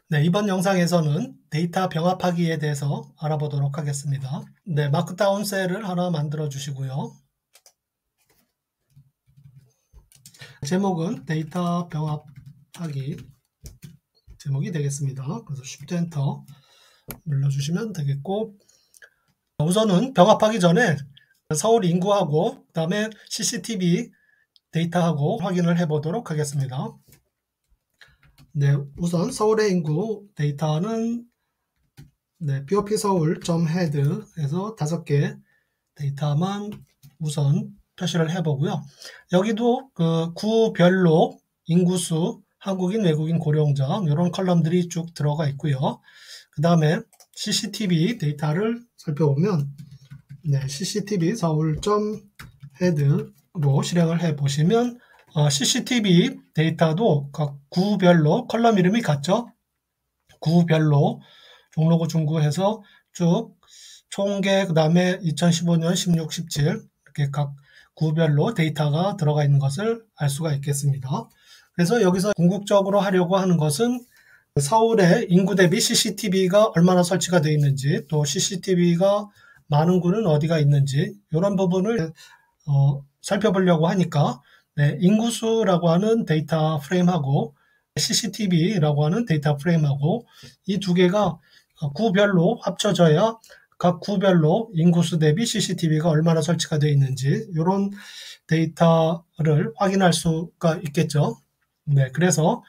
네, 이번 영상에서는 데이터 병합하기에 대해서 알아보도록 하겠습니다. 네, 마크다운 셀을 하나 만들어 주시고요. 제목은 데이터 병합하기 제목이 되겠습니다. 그래서 Shift 엔터 눌러주시면 되겠고, 우선은 병합하기 전에 서울 인구하고 그 다음에 CCTV 데이터하고 확인을 해보도록 하겠습니다. 네, 우선 서울의 인구 데이터는 POP 서울.head에서 5개 데이터만 우선 표시를 해보고요. 여기도 그 구별로 인구수, 한국인, 외국인, 고령자 이런 컬럼들이 쭉 들어가 있고요. 그 다음에 CCTV 데이터를 살펴보면 CCTV 서울.head로 실행을 해보시면 CCTV 데이터도 각 구별로 컬럼 이름이 같죠? 구별로 종로구 중구해서 쭉 총계 그 다음에 2015년 16, 17 이렇게 각 구별로 데이터가 들어가 있는 것을 알 수가 있겠습니다. 그래서 여기서 궁극적으로 하려고 하는 것은 서울의 인구 대비 CCTV가 얼마나 설치가 되어 있는지, 또 CCTV가 많은 구는 어디가 있는지 이런 부분을 살펴보려고 하니까 인구수라고 하는 데이터 프레임하고 CCTV라고 하는 데이터 프레임하고 이 두 개가 구별로 합쳐져야 각 구별로 인구수 대비 CCTV가 얼마나 설치가 되어 있는지 이런 데이터를 확인할 수가 있겠죠. 그래서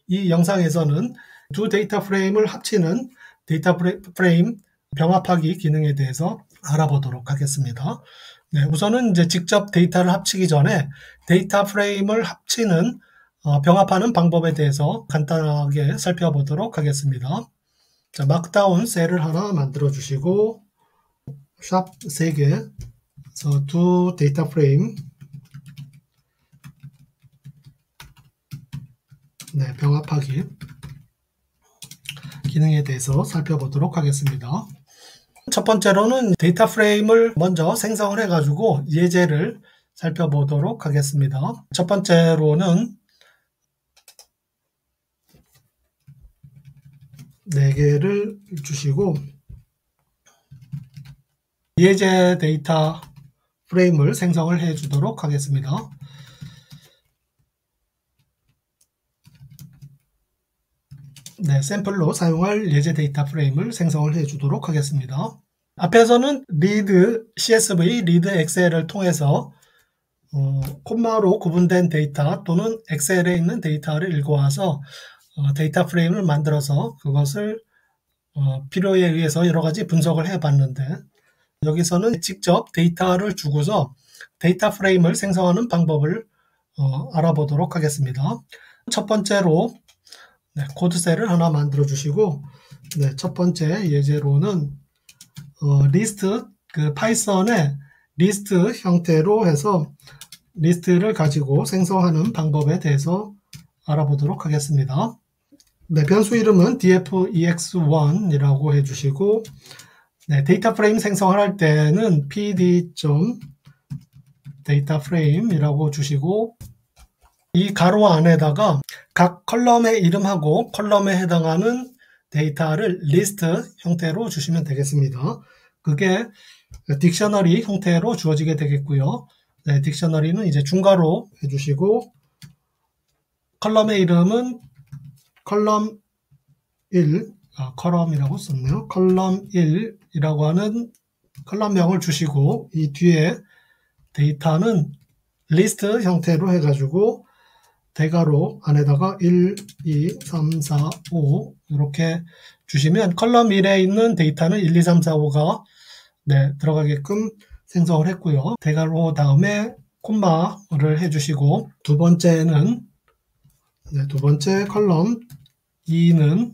이 영상에서는 두 데이터 프레임을 합치는 데이터 프레임 병합하기 기능에 대해서 알아보도록 하겠습니다. 우선은 이제 직접 데이터를 합치기 전에 데이터 프레임을 합치는 병합하는 방법에 대해서 간단하게 살펴보도록 하겠습니다. 자, 마크다운 셀을 하나 만들어 주시고 샵 3개 그래서 두 데이터 프레임 병합하기 기능에 대해서 살펴보도록 하겠습니다. 첫 번째로는 데이터 프레임을 먼저 생성을 해가지고 예제를 살펴보도록 하겠습니다. 첫 번째로는 4개를 주시고 예제 데이터 프레임을 생성을 해 주도록 하겠습니다. 샘플로 사용할 예제 데이터 프레임을 생성을 해 주도록 하겠습니다. 앞에서는 리드 CSV, 리드 엑셀을 통해서 콤마로 구분된 데이터 또는 엑셀에 있는 데이터를 읽어와서 데이터 프레임을 만들어서 그것을 필요에 의해서 여러 가지 분석을 해 봤는데, 여기서는 직접 데이터를 주고서 데이터 프레임을 생성하는 방법을 알아보도록 하겠습니다. 첫 번째로 코드셀을 하나 만들어 주시고 첫 번째 예제로는 리스트, 파이썬의 리스트 형태로 해서 리스트를 가지고 생성하는 방법에 대해서 알아보도록 하겠습니다. 변수 이름은 dfex1이라고 해주시고 데이터 프레임 생성을 할 때는 pd.dataFrame이라고 주시고 이 가로 안에다가 각 컬럼의 이름하고 컬럼에 해당하는 데이터를 리스트 형태로 주시면 되겠습니다. 그게 딕셔너리 형태로 주어지게 되겠고요. 딕셔너리는 이제 중괄호 해주시고 컬럼의 이름은 컬럼 1, 컬럼이라고 썼네요. 컬럼 1이라고 하는 컬럼명을 주시고 이 뒤에 데이터는 리스트 형태로 해가지고 대괄호 안에다가 1, 2, 3, 4, 5 이렇게 주시면 컬럼 1에 있는 데이터는 1, 2, 3, 4, 5가 들어가게끔 생성을 했고요. 대괄호 다음에 콤마를 해주시고 두 번째는 두 번째 컬럼 2는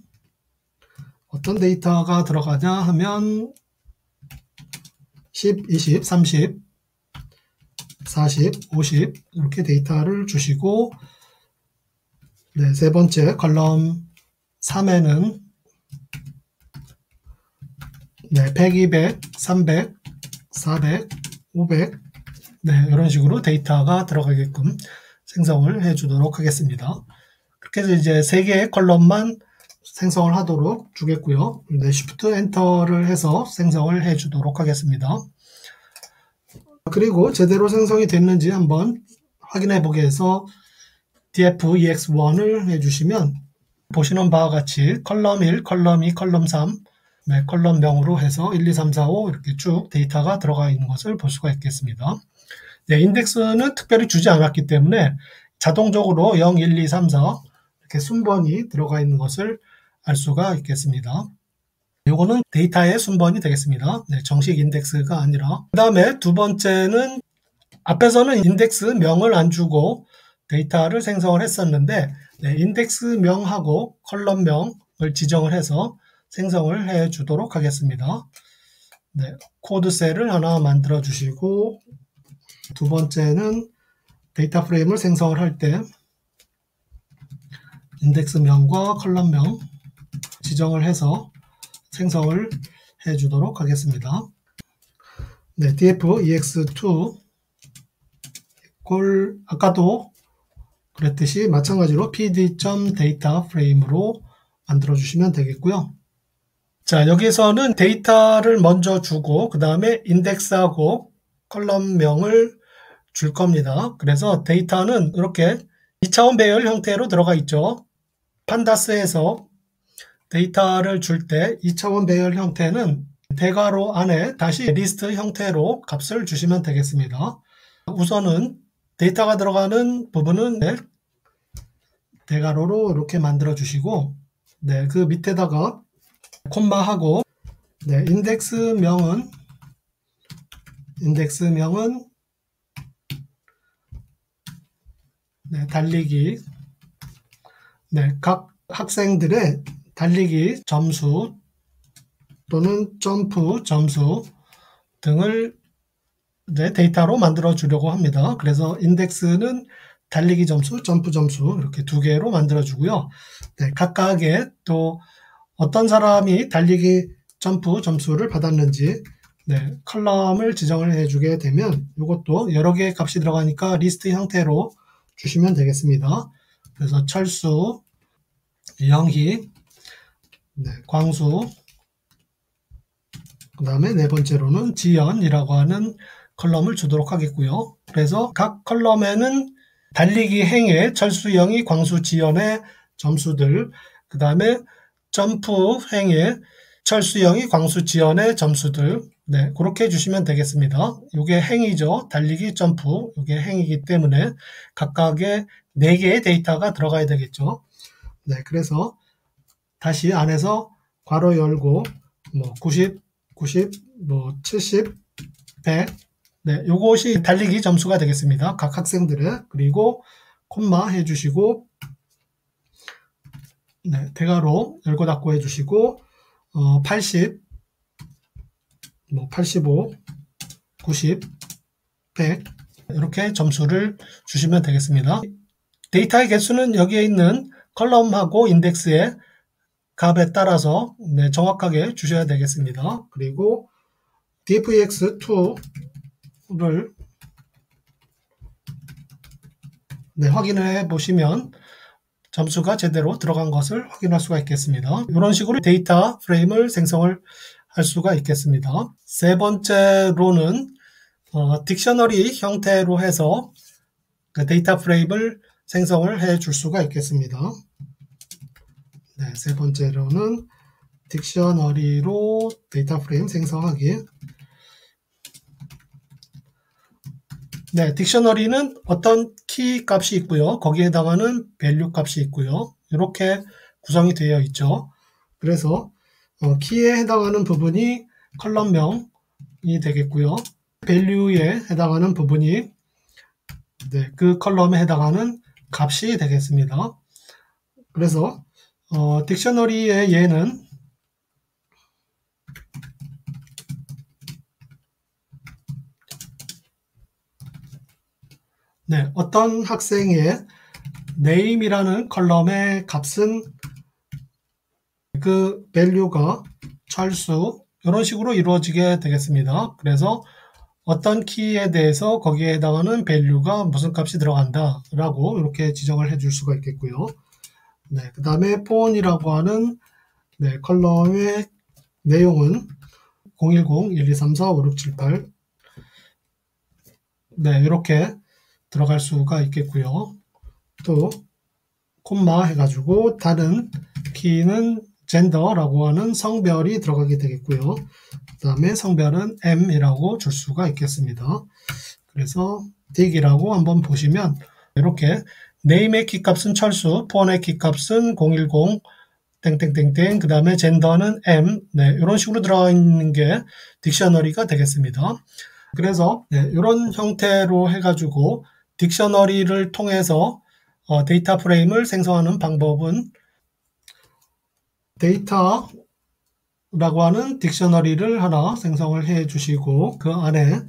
어떤 데이터가 들어가냐 하면 10, 20, 30, 40, 50 이렇게 데이터를 주시고 세 번째 컬럼 3에는 100, 200, 300, 400, 500 이런 식으로 데이터가 들어가게끔 생성을 해 주도록 하겠습니다. 그렇게 해서 이제 3개의 컬럼만 생성을 하도록 주겠고요. 네, Shift 엔터를 해서 생성을 해 주도록 하겠습니다. 그리고 제대로 생성이 됐는지 한번 확인해 보기 위해서 df-ex1을 해주시면 보시는 바와 같이 컬럼 1, 컬럼 2, 컬럼 3, 네, 컬럼명으로 해서 1, 2, 3, 4, 5 이렇게 쭉 데이터가 들어가 있는 것을 볼 수가 있겠습니다. 네, 인덱스는 특별히 주지 않았기 때문에 자동적으로 0, 1, 2, 3, 4 이렇게 순번이 들어가 있는 것을 알 수가 있겠습니다. 요거는 데이터의 순번이 되겠습니다. 네, 정식 인덱스가 아니라. 그 다음에 두 번째는 앞에서는 인덱스 명을 안 주고 데이터를 생성을 했었는데 네, 인덱스 명하고 컬럼 명을 지정을 해서 생성을 해 주도록 하겠습니다. 네, 코드 셀을 하나 만들어 주시고 두 번째는 데이터 프레임을 생성을 할 때 인덱스 명과 컬럼 명 지정을 해서 생성을 해 주도록 하겠습니다. 네, df-ex2 아까도 그랬듯이 마찬가지로 pd.dataFrame으로 만들어 주시면 되겠고요. 자, 여기서는 데이터를 먼저 주고 그 다음에 인덱스하고 컬럼명을 줄 겁니다. 그래서 데이터는 이렇게 2차원 배열 형태로 들어가 있죠. 판다스에서 데이터를 줄 때 2차원 배열 형태는 대괄호 안에 다시 리스트 형태로 값을 주시면 되겠습니다. 우선은 데이터가 들어가는 부분은 대괄호로 이렇게 만들어 주시고 네, 그 밑에다가 콤마하고 네, 인덱스명은 네, 달리기 네, 각 학생들의 달리기 점수 또는 점프 점수 등을 네, 데이터로 만들어 주려고 합니다. 그래서 인덱스는 달리기 점수, 점프 점수 이렇게 두 개로 만들어 주고요. 네, 각각의 또 어떤 사람이 달리기 점프 점수를 받았는지 네, 컬럼을 지정을 해주게 되면 이것도 여러 개의 값이 들어가니까 리스트 형태로 주시면 되겠습니다. 그래서 철수, 영희, 네, 광수, 그 다음에 네 번째로는 지연이라고 하는 컬럼을 주도록 하겠고요. 그래서 각 컬럼에는 달리기 행의 철수, 영희, 광수, 지연의 점수들, 그 다음에 점프 행의 철수, 영희, 광수, 지연의 점수들 네, 그렇게 해주시면 되겠습니다. 이게 행이죠. 달리기, 점프 이게 행이기 때문에 각각의 4개의 데이터가 들어가야 되겠죠. 네, 그래서 다시 안에서 괄호 열고 뭐 90, 뭐 70, 100 네, 요것이 달리기 점수가 되겠습니다. 각 학생들의 그리고 콤마 해주시고 네, 대괄호 열고 닫고 해주시고 80, 뭐 85, 90, 100 이렇게 점수를 주시면 되겠습니다. 데이터의 개수는 여기에 있는 컬럼하고 인덱스의 값에 따라서 네, 정확하게 주셔야 되겠습니다. 그리고 df-ex2를 네, 확인을 해 보시면 점수가 제대로 들어간 것을 확인할 수가 있겠습니다. 이런 식으로 데이터 프레임을 생성을 할 수가 있겠습니다. 세 번째로는 딕셔너리 형태로 해서 데이터 프레임을 생성을 해 줄 수가 있겠습니다. 네, 세 번째로는 딕셔너리로 데이터 프레임 생성하기. 네, 딕셔너리는 어떤 키 값이 있고요. 거기에 해당하는 밸류 값이 있고요. 이렇게 구성이 되어 있죠. 그래서 키에 해당하는 부분이 컬럼명이 되겠고요. 밸류에 해당하는 부분이 네, 그 컬럼에 해당하는 값이 되겠습니다. 그래서 딕셔너리의 예는 네, 어떤 학생의 name이라는 컬럼의 값은 그 밸류가 철수 이런 식으로 이루어지게 되겠습니다. 그래서 어떤 키에 대해서 거기에 해당하는 밸류가 무슨 값이 들어간다 라고 이렇게 지정을 해 줄 수가 있겠고요. 네, 그 다음에 폰이라고 하는 네, 컬럼의 내용은 010-1234-5678 네, 이렇게 들어갈 수가 있겠고요. 또 콤마 해가지고 다른 키는 젠더라고 하는 성별이 들어가게 되겠고요. 그 다음에 성별은 M이라고 줄 수가 있겠습니다. 그래서 딕이라고 한번 보시면 이렇게 네임의 키값은 철수, 폰의 키값은 010 땡땡땡땡 그 다음에 젠더는 M 네, 이런 식으로 들어가 있는 게 딕셔너리가 되겠습니다. 그래서 네, 이런 형태로 해가지고 딕셔너리를 통해서 데이터 프레임을 생성하는 방법은 데이터라고 하는 딕셔너리를 하나 생성을 해 주시고 그 안에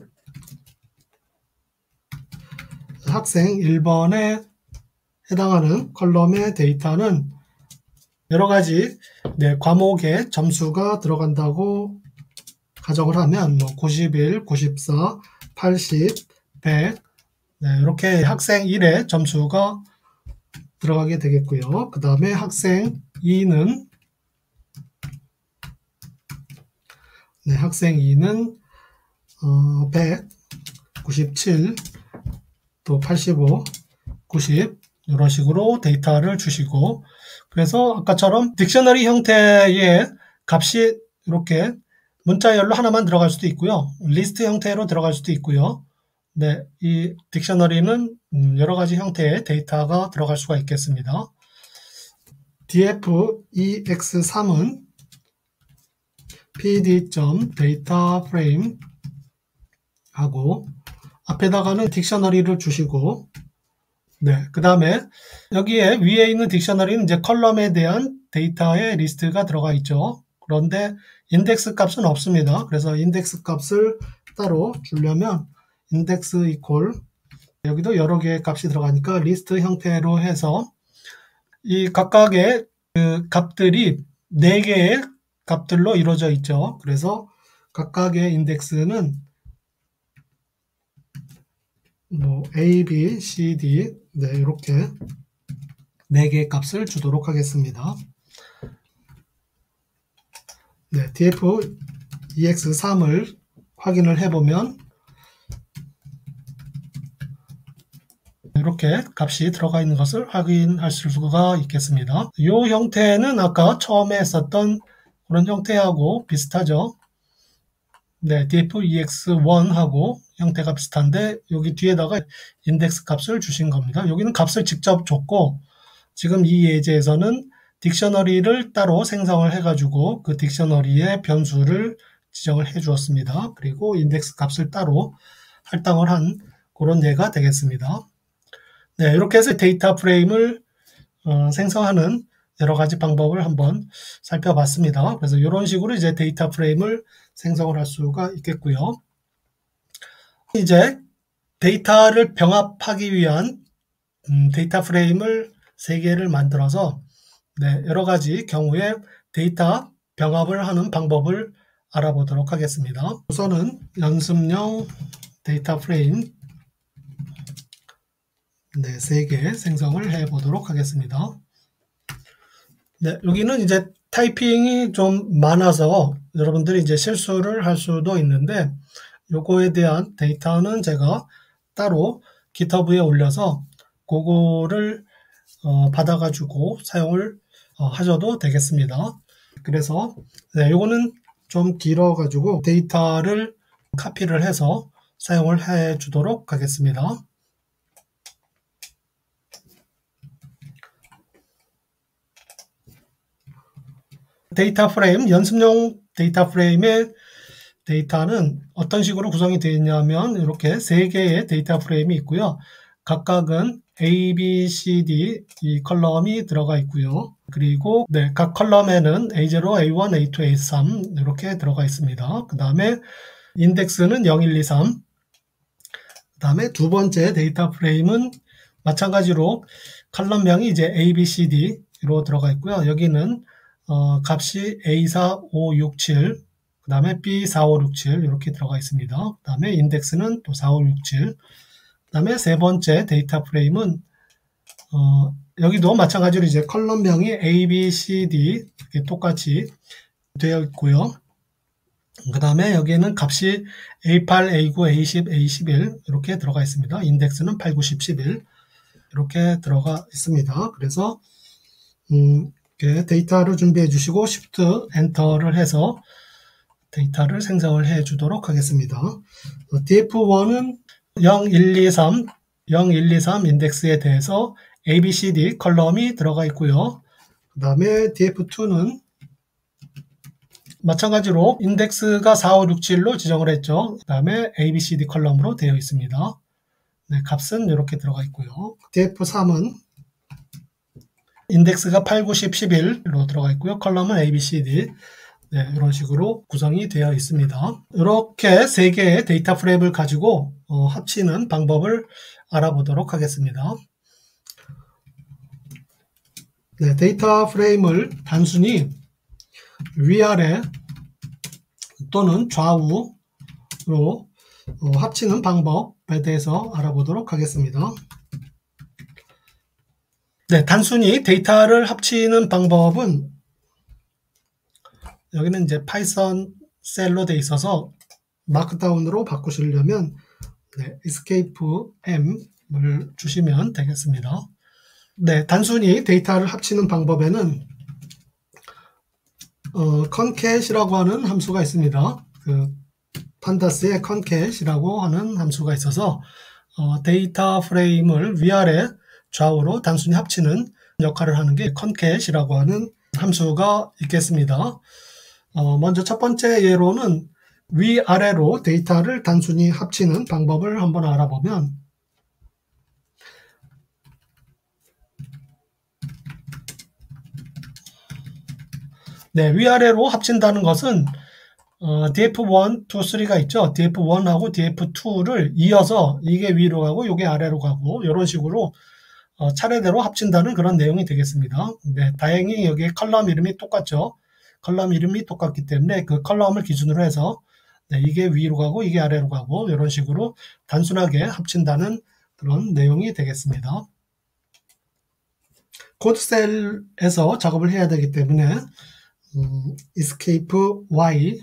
학생 1번에 해당하는 컬럼의 데이터는 여러가지 네, 과목에 점수가 들어간다고 가정을 하면 91, 94, 80, 100 네, 이렇게 학생 1의 점수가 들어가게 되겠고요. 그 다음에 학생 2는 네, 학생 2는 100, 97, 또 85, 90 이런 식으로 데이터를 주시고 그래서 아까처럼 딕셔너리 형태의 값이 이렇게 문자열로 하나만 들어갈 수도 있고요. 리스트 형태로 들어갈 수도 있고요. 네, 이 딕셔너리는 여러 가지 형태의 데이터가 들어갈 수가 있겠습니다. df-ex3은 pd.dataframe 하고 앞에다가는 딕셔너리를 주시고 네, 그 다음에 여기에 위에 있는 딕셔너리는 이제 컬럼에 대한 데이터의 리스트가 들어가 있죠. 그런데 인덱스 값은 없습니다. 그래서 인덱스 값을 따로 주려면 인덱스 이퀄 여기도 여러 개의 값이 들어가니까 리스트 형태로 해서 이 각각의 그 값들이 4개의 값들로 이루어져 있죠. 그래서 각각의 인덱스는 A, B, C, D 네, 이렇게 4개의 값을 주도록 하겠습니다. 네, df-ex3을 확인을 해보면 이렇게 값이 들어가 있는 것을 확인할 수가 있겠습니다. 이 형태는 아까 처음에 했었던 그런 형태하고 비슷하죠. 네, df-ex1하고 형태가 비슷한데 여기 뒤에다가 인덱스 값을 주신 겁니다. 여기는 값을 직접 줬고 지금 이 예제에서는 딕셔너리를 따로 생성을 해가지고 그 딕셔너리의 변수를 지정을 해 주었습니다. 그리고 인덱스 값을 따로 할당을 한 그런 예가 되겠습니다. 네, 이렇게 해서 데이터 프레임을 생성하는 여러 가지 방법을 한번 살펴봤습니다. 그래서 이런 식으로 이제 데이터 프레임을 생성을 할 수가 있겠고요. 이제 데이터를 병합하기 위한 데이터 프레임을 3개를 만들어서 네, 여러 가지 경우에 데이터 병합을 하는 방법을 알아보도록 하겠습니다. 우선은 연습용 데이터 프레임 네, 3개 생성을 해 보도록 하겠습니다. 네, 여기는 이제 타이핑이 좀 많아서 여러분들이 이제 실수를 할 수도 있는데 요거에 대한 데이터는 제가 따로 GitHub에 올려서 그거를 받아가지고 사용을 하셔도 되겠습니다. 그래서 네, 요거는 좀 길어가지고 데이터를 카피를 해서 사용을 해 주도록 하겠습니다. 데이터 프레임, 연습용 데이터 프레임의 데이터는 어떤 식으로 구성이 되어 있냐면 이렇게 3개의 데이터 프레임이 있고요. 각각은 A, B, C, D 이 컬럼이 들어가 있고요. 그리고 네, 각 컬럼에는 A0, A1, A2, A3 이렇게 들어가 있습니다. 그 다음에 인덱스는 0, 1, 2, 3. 그 다음에 두 번째 데이터 프레임은 마찬가지로 컬럼명이 이제 A, B, C, D로 들어가 있고요. 여기는 값이 A4, 5, 6, 7, 그 다음에 B4, 5, 6, 7 이렇게 들어가 있습니다. 그 다음에 인덱스는 또 4, 5, 6, 7. 그 다음에 세 번째 데이터 프레임은 여기도 마찬가지로 이제 컬럼명이 A, B, C, D 이렇게 똑같이 되어 있고요. 그 다음에 여기에는 값이 A8, A9, A10, A11 이렇게 들어가 있습니다. 인덱스는 8, 9, 10, 11 이렇게 들어가 있습니다. 그래서 이렇게 데이터를 준비해 주시고 Shift 엔터를 해서 데이터를 생성을 해 주도록 하겠습니다. df1은 0, 1, 2, 3, 0, 1, 2, 3 인덱스에 대해서 A, B, C, D 컬럼이 들어가 있고요. 그 다음에 df2는 마찬가지로 인덱스가 4, 5, 6, 7로 지정을 했죠. 그 다음에 A, B, C, D 컬럼으로 되어 있습니다. 네, 값은 이렇게 들어가 있고요. df3은 인덱스가 8, 9, 10, 11로 들어가 있고요. 컬럼은 A, B, C, D 네, 이런 식으로 구성이 되어 있습니다. 이렇게 세 개의 데이터 프레임을 가지고 합치는 방법을 알아보도록 하겠습니다. 네, 데이터 프레임을 단순히 위아래 또는 좌우로 합치는 방법에 대해서 알아보도록 하겠습니다. 네, 단순히 데이터를 합치는 방법은 여기는 이제 파이썬 셀로 돼 있어서 마크다운으로 바꾸시려면 네, escape m을 주시면 되겠습니다. 네, 단순히 데이터를 합치는 방법에는 concat이라고 하는 함수가 있습니다. 그 판다스의 concat이라고 하는 함수가 있어서 데이터 프레임을 위아래 좌우로 단순히 합치는 역할을 하는 게 concat이라고 하는 함수가 있겠습니다. 먼저 첫 번째 예로는 위아래로 데이터를 단순히 합치는 방법을 한번 알아보면 네, 위아래로 합친다는 것은 df1, 2, 3가 있죠. df1하고 df2를 이어서 이게 위로 가고 이게 아래로 가고 이런 식으로 차례대로 합친다는 그런 내용이 되겠습니다. 네, 다행히 여기 컬럼 이름이 똑같죠. 컬럼 이름이 똑같기 때문에 그 컬럼을 기준으로 해서 네, 이게 위로 가고 이게 아래로 가고 이런 식으로 단순하게 합친다는 그런 내용이 되겠습니다. 코드셀에서 작업을 해야 되기 때문에 escape y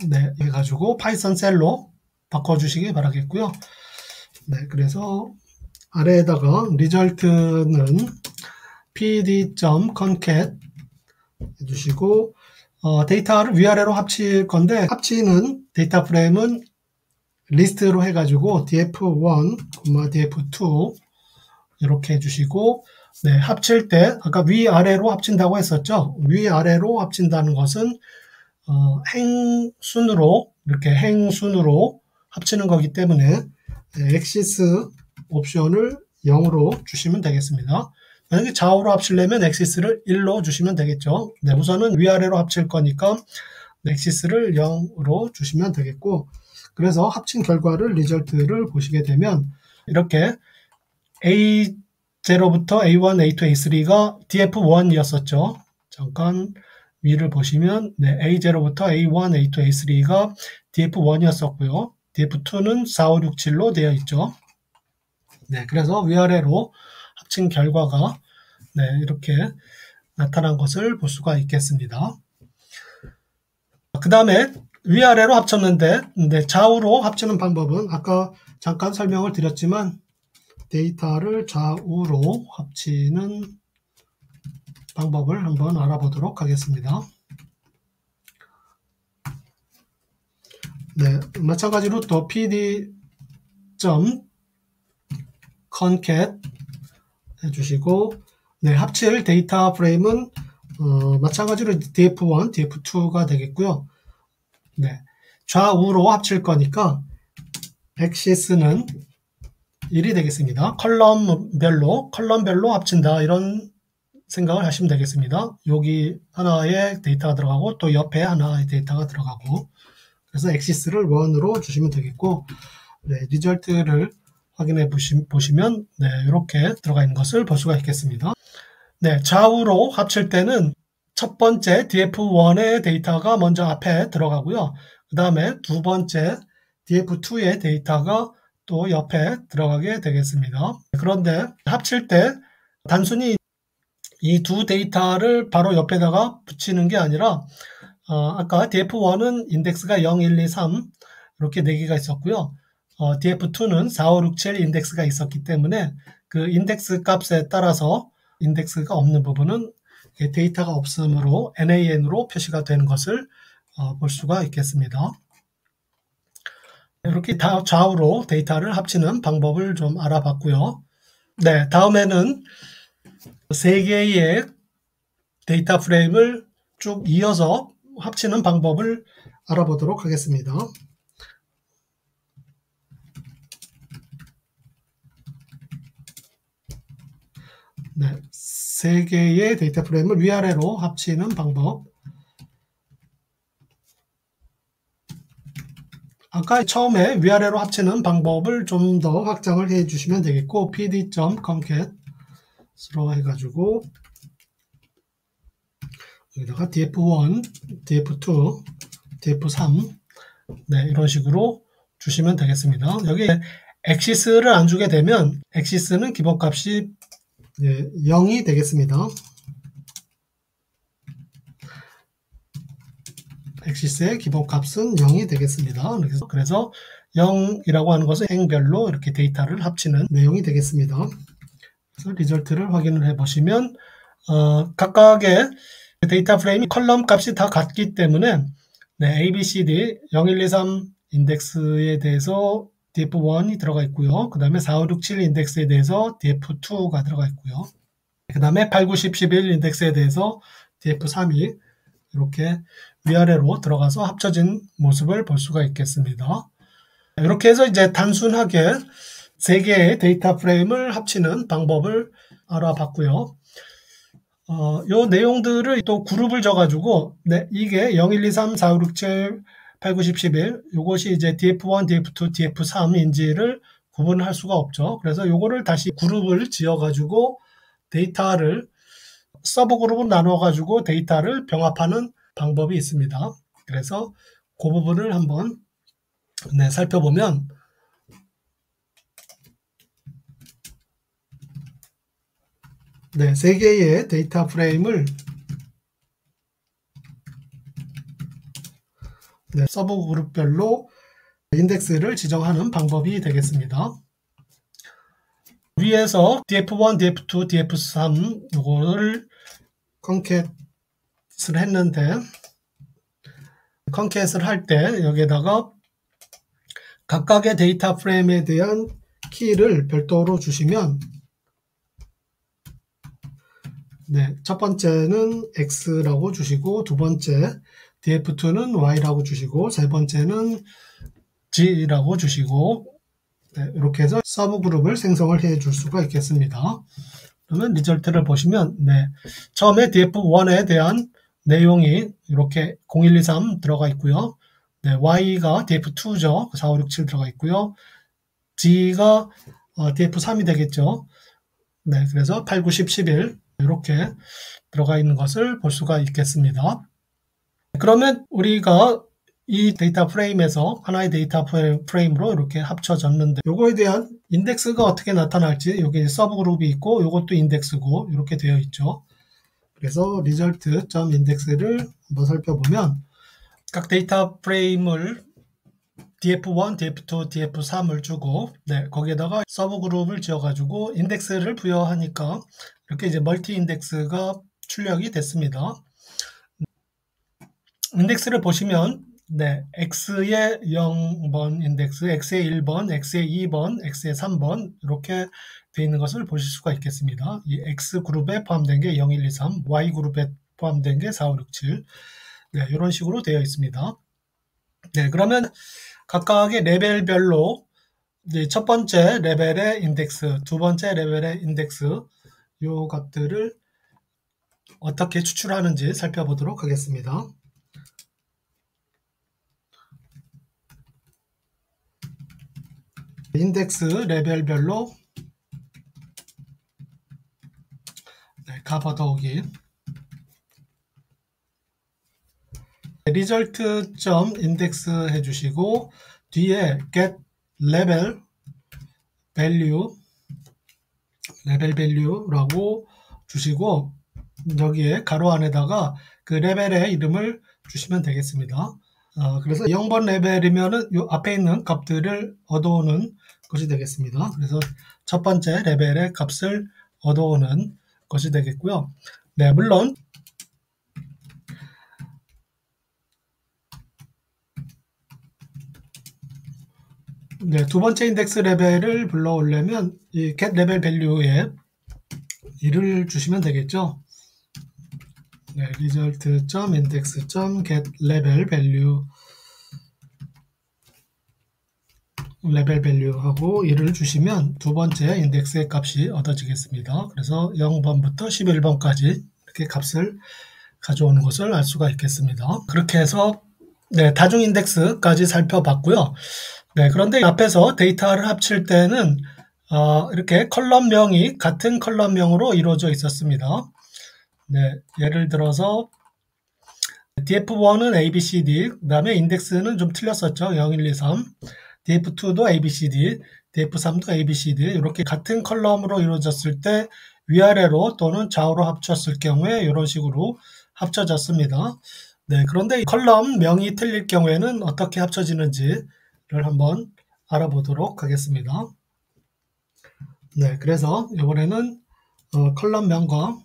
네, 해가지고 파이썬 셀로 바꿔주시기 바라겠고요. 네, 그래서 아래에다가 result는 pd.concat 해주시고 데이터를 위아래로 합칠 건데 합치는 데이터 프레임은 리스트로 해가지고 df1, df2 이렇게 해주시고 네, 합칠 때 아까 위아래로 합친다고 했었죠. 위아래로 합친다는 것은 행순으로 이렇게 행순으로 합치는 거기 때문에 엑시스 옵션을 0으로 주시면 되겠습니다. 만약에 좌우로 합치려면 엑시스를 1로 주시면 되겠죠. 네, 우선은 위아래로 합칠 거니까 엑시스를 0으로 주시면 되겠고 그래서 합친 결과를 리절트를 보시게 되면 이렇게 A0부터 A1, A2, A3가 df1이었었죠. 잠깐 위를 보시면 네, A0부터 A1, A2, A3가 df1이었었고요. df2는 4, 5, 6, 7로 되어 있죠. 네, 그래서 위아래로 합친 결과가 네, 이렇게 나타난 것을 볼 수가 있겠습니다. 그 다음에 위아래로 합쳤는데 네, 좌우로 합치는 방법은 아까 잠깐 설명을 드렸지만 데이터를 좌우로 합치는 방법을 한번 알아보도록 하겠습니다. 네, 마찬가지로 또 pd.concat 해주시고 네, 합칠 데이터 프레임은 마찬가지로 df1, df2가 되겠고요. 네, 좌우로 합칠 거니까 엑시스는 1이 되겠습니다. 컬럼별로 합친다 이런 생각을 하시면 되겠습니다. 여기 하나의 데이터가 들어가고 또 옆에 하나의 데이터가 들어가고 그래서 엑시스를 1으로 주시면 되겠고 네, 리절트를 확인해 보시면 네, 이렇게 들어가 있는 것을 볼 수가 있겠습니다. 네, 좌우로 합칠 때는 첫 번째 df1의 데이터가 먼저 앞에 들어가고요. 그 다음에 두 번째 df2의 데이터가 또 옆에 들어가게 되겠습니다. 그런데 합칠 때 단순히 이 두 데이터를 바로 옆에다가 붙이는 게 아니라 아까 df1은 인덱스가 0, 1, 2, 3 이렇게 4개가 있었고요. df2는 4, 5, 6, 7 인덱스가 있었기 때문에 그 인덱스 값에 따라서 인덱스가 없는 부분은 데이터가 없으므로 NaN으로 표시가 되는 것을 볼 수가 있겠습니다. 이렇게 좌우로 데이터를 합치는 방법을 좀 알아봤고요. 네, 다음에는 3개의 데이터 프레임을 쭉 이어서 합치는 방법을 알아보도록 하겠습니다. 네, 3개의 데이터 프레임을 위아래로 합치는 방법. 아까 처음에 위아래로 합치는 방법을 좀 더 확장을 해 주시면 되겠고 pd.concat.로 해가지고 여기다가 df1, df2, df3 네, 이런 식으로 주시면 되겠습니다. 여기 엑시스를 안 주게 되면 엑시스는 기본값이 0이 되겠습니다. 엑시스의 기본값은 0이 되겠습니다. 그래서 0이라고 하는 것은 행별로 이렇게 데이터를 합치는 내용이 되겠습니다. 그래서 리절트를 확인을 해보시면 각각의 데이터 프레임이 컬럼 값이 다 같기 때문에 네, A, B, C, D 0, 1, 2, 3 인덱스에 대해서 df1이 들어가 있고요. 그 다음에 4, 5, 6, 7 인덱스에 대해서 df2가 들어가 있고요. 그 다음에 8, 9, 10, 11 인덱스에 대해서 df3이 이렇게 위아래로 들어가서 합쳐진 모습을 볼 수가 있겠습니다. 이렇게 해서 이제 단순하게 3개의 데이터 프레임을 합치는 방법을 알아봤고요. 요 내용들을 또 그룹을 져가지고, 네, 이게 0, 1, 2, 3, 4, 5, 6, 7, 8, 9, 10, 11, 요것이 이제 df1, df2, df3인지를 구분할 수가 없죠. 그래서 요거를 다시 그룹을 지어가지고 데이터를 서브 그룹을 나눠가지고 데이터를 병합하는 방법이 있습니다. 그래서 그 부분을 한번 살펴보면 네, 3개의 데이터 프레임을 서브 그룹별로 인덱스를 지정하는 방법이 되겠습니다. 위에서 df1, df2, df3 이거를 컨캣을 했는데 컨캣을 할 때 여기에다가 각각의 데이터 프레임에 대한 키를 별도로 주시면 네, 첫 번째는 X라고 주시고 두 번째 df2는 Y라고 주시고 세 번째는 G라고 주시고 네, 이렇게 해서 서브 그룹을 생성을 해 줄 수가 있겠습니다. 그러면 리절트를 보시면 네, 처음에 df1에 대한 내용이 이렇게 0, 1, 2, 3 들어가 있고요. 네, Y가 df2죠. 4, 5, 6, 7 들어가 있고요. G가 df3이 되겠죠. 네, 그래서 8, 9, 10, 11 이렇게 들어가 있는 것을 볼 수가 있겠습니다. 그러면 우리가 이 데이터 프레임에서 하나의 데이터 프레임으로 이렇게 합쳐졌는데 요거에 대한 인덱스가 어떻게 나타날지 여기 서브 그룹이 있고 요것도 인덱스고 이렇게 되어 있죠. 그래서 result.index를 한번 살펴보면 각 데이터 프레임을 df1, df2, df3을 주고 네, 거기에다가 서브 그룹을 지어가지고 인덱스를 부여하니까 이렇게 이제 멀티 인덱스가 출력이 됐습니다. 인덱스를 보시면 네, X의 0번 인덱스, X의 1번, X의 2번, X의 3번 이렇게 되어 있는 것을 보실 수가 있겠습니다. 이 X 그룹에 포함된 게 0, 1, 2, 3, Y 그룹에 포함된 게 4, 5, 6, 7 네, 이런 식으로 되어 있습니다. 네, 그러면 각각의 레벨별로 첫 번째 레벨의 인덱스, 두 번째 레벨의 인덱스 요 값들을 어떻게 추출하는지 살펴보도록 하겠습니다. 인덱스 레벨별로 값 더하기 result.index 해주시고 뒤에 get level value, 레벨 value라고 주시고 여기에 가로 안에다가 그 레벨의 이름을 주시면 되겠습니다. 그래서 0번 레벨이면은 요 앞에 있는 값들을 얻어오는 것이 되겠습니다. 그래서 첫 번째 레벨의 값을 얻어오는 것이 되겠고요. 네, 물론 네, 두 번째 인덱스 레벨을 불러오려면 이 get level value에 1을 주시면 되겠죠. 네, result.index.get level value 레벨 밸류하고 1을 주시면 두 번째 인덱스의 값이 얻어지겠습니다. 그래서 0번부터 11번까지 이렇게 값을 가져오는 것을 알 수가 있겠습니다. 그렇게 해서 네, 다중 인덱스까지 살펴봤고요. 네, 그런데 앞에서 데이터를 합칠 때는 이렇게 컬럼명이 같은 컬럼명으로 이루어져 있었습니다. 네, 예를 들어서 df1은 abcd, 그 다음에 인덱스는 좀 틀렸었죠. 0, 1, 2, 3. df2도 abcd, df3도 abcd 이렇게 같은 컬럼으로 이루어졌을 때 위아래로 또는 좌우로 합쳤을 경우에 이런 식으로 합쳐졌습니다. 네, 그런데 컬럼 명이 틀릴 경우에는 어떻게 합쳐지는지를 한번 알아보도록 하겠습니다. 네, 그래서 이번에는 컬럼 명과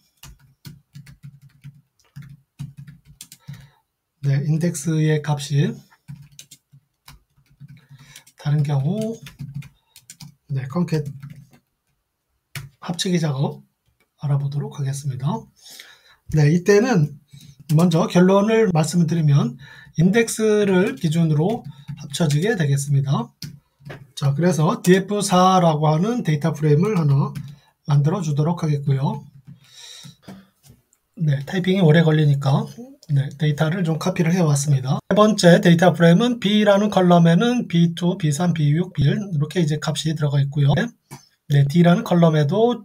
네, 인덱스의 값이 다른 경우 네, 컨캣 합치기 작업 알아보도록 하겠습니다. 네, 이때는 먼저 결론을 말씀드리면 인덱스를 기준으로 합쳐지게 되겠습니다. 자, 그래서 df4라고 하는 데이터 프레임을 하나 만들어 주도록 하겠고요. 네, 타이핑이 오래 걸리니까 네, 데이터를 좀 카피를 해왔습니다. 세 번째 데이터 프레임은 B라는 컬럼에는 B2, B3, B6, B1 이렇게 이제 값이 들어가 있고요. 네, D라는 컬럼에도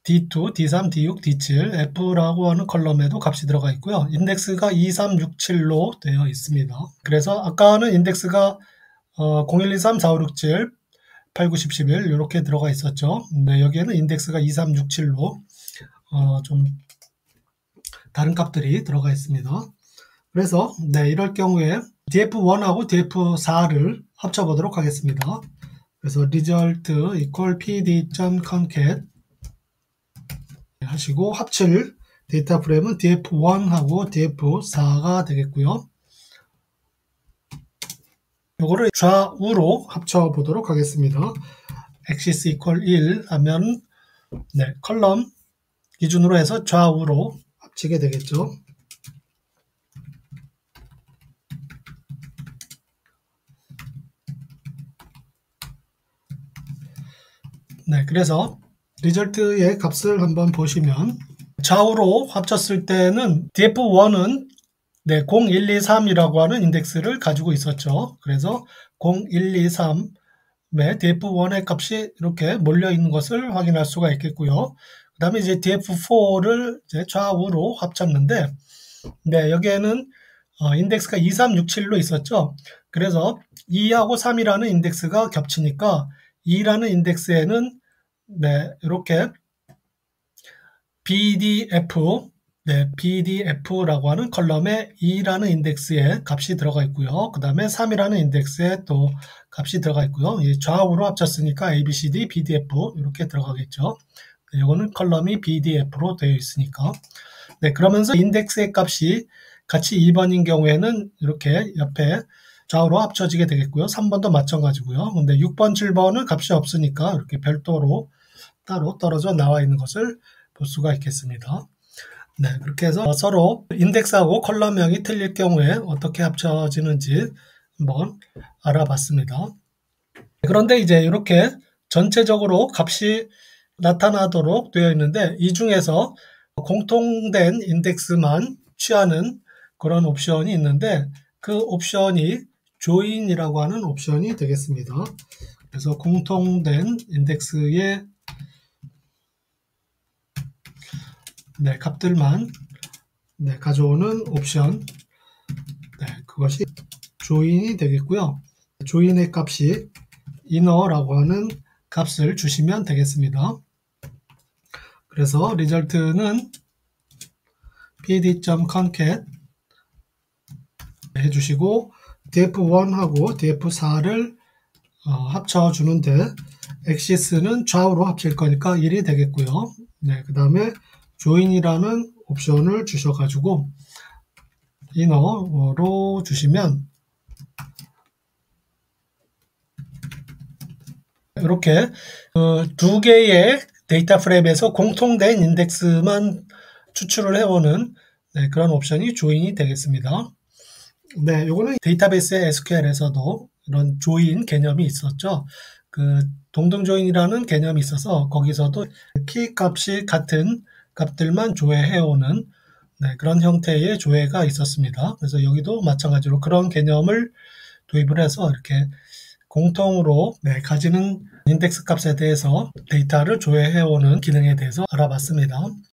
D2, D3, D6, D7, F라고 하는 컬럼에도 값이 들어가 있고요. 인덱스가 2, 3, 6, 7로 되어 있습니다. 그래서 아까는 인덱스가 01, 2, 3, 4, 5, 6, 7, 8, 9, 10, 11 이렇게 들어가 있었죠. 네, 여기에는 인덱스가 2, 3, 6, 7로 좀 다른 값들이 들어가 있습니다. 그래서 네, 이럴 경우에 df1하고 df4를 합쳐보도록 하겠습니다. 그래서 result equal pd.concat 하시고 합칠 데이터 프레임은 df1하고 df4가 되겠고요. 이거를 좌우로 합쳐보도록 하겠습니다. axis equal 1 하면 네, 컬럼 기준으로 해서 좌우로 합치게 되겠죠. 네, 그래서 리절트의 값을 한번 보시면 좌우로 합쳤을 때는 df1은 네, 0, 1, 2, 3이라고 하는 인덱스를 가지고 있었죠. 그래서 0, 1, 2, 3의 df1의 값이 이렇게 몰려 있는 것을 확인할 수가 있겠고요. 그 다음에 이제 df4를 이제 좌우로 합쳤는데, 네, 여기에는 인덱스가 2, 3, 6, 7로 있었죠. 그래서 2하고 3이라는 인덱스가 겹치니까 2라는 인덱스에는 네, 이렇게 BDF, 네, BDF라고 하는 컬럼에 2라는 인덱스에 값이 들어가 있고요. 그 다음에 3이라는 인덱스에 또 값이 들어가 있고요. 좌우로 합쳤으니까 ABCD, BDF 이렇게 들어가겠죠. 네, 이거는 컬럼이 BDF로 되어 있으니까. 네, 그러면서 인덱스의 값이 같이 2번인 경우에는 이렇게 옆에 좌우로 합쳐지게 되겠고요. 3번도 마찬가지고요. 근데 6번, 7번은 값이 없으니까 이렇게 별도로 따로 떨어져 나와 있는 것을 볼 수가 있겠습니다. 네, 그렇게 해서 서로 인덱스하고 컬럼명이 틀릴 경우에 어떻게 합쳐지는지 한번 알아봤습니다. 그런데 이제 이렇게 전체적으로 값이 나타나도록 되어 있는데 이 중에서 공통된 인덱스만 취하는 그런 옵션이 있는데 그 옵션이 join이라고 하는 옵션이 되겠습니다. 그래서 공통된 인덱스의 네, 값들만 네, 가져오는 옵션 네, 그것이 join이 되겠고요. join의 값이 inner라고 하는 값을 주시면 되겠습니다. 그래서 리절트는 pd.concat 해주시고 df1하고 df4를 합쳐주는데 axis는 좌우로 합칠 거니까 1이 되겠고요. 네, 그 다음에 join이라는 옵션을 주셔가지고 inner로 주시면 이렇게 두 개의 데이터 프레임에서 공통된 인덱스만 추출을 해오는 그런 옵션이 join이 되겠습니다. 네, 요거는 데이터베이스의 SQL에서도 이런 조인 개념이 있었죠. 그 동등 조인이라는 개념이 있어서 거기서도 키 값이 같은 값들만 조회해오는 그런 형태의 조회가 있었습니다. 그래서 여기도 마찬가지로 그런 개념을 도입을 해서 이렇게 공통으로 가지는 인덱스 값에 대해서 데이터를 조회해오는 기능에 대해서 알아봤습니다.